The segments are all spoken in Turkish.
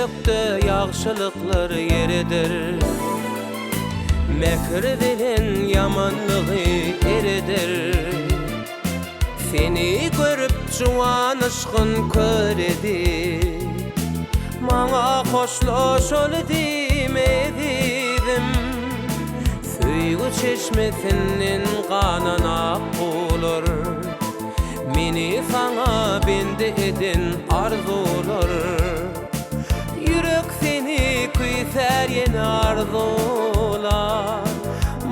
yürekde yaxşılıklar yeridir. Mekr bilen yamanlığı eridir. Seni görüp juwan aşkın köredi. Maňa hoşlaş ol dimedim. Süýgü çeşmesinden ganan akbolur. Meni sana bende eden arzular. Yürek seni kuyser yeni arzular.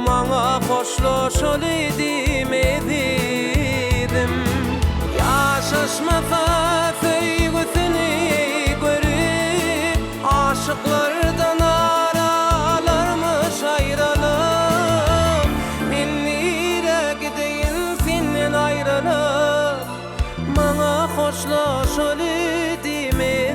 Maňa hoşlaş ol dimedim. Yaşaşmasa süýgüsini görüp aşıklardan aralarmış ayrılıp. Men nire gideyin senden ayrılıp. Maňa hoşlaş ol dimedim.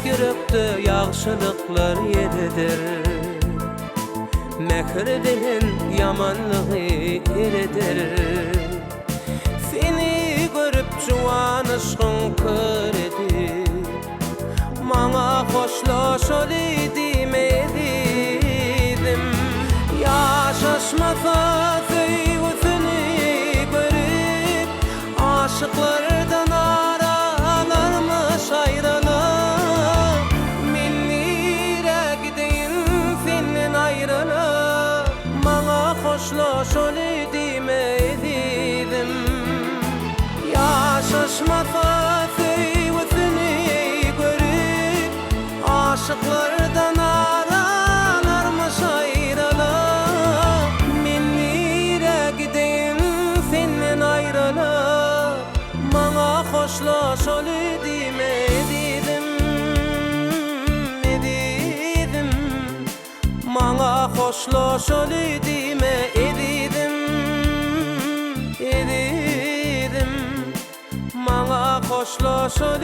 Yürekde yaxşılıklar yeridir. Mekr bilen yamanlığı eridir. Seni görüp juwan aşkın köredi. Maňa hoşlaş ol dimedim. Yaşaşmasa süýgüsini görüp aşıklardan aralarmış ayrılıp. Hoşlaş ol dimedim. Yaşaşmasa süýgüsini görüp aşıklardan aralarmış ayrılıp. Men nire gideyim senden ayrılıp. Maňa hoşlaş ol dimedim. Maňa hoşlaş ol edidim. Maňa hoşlaş ol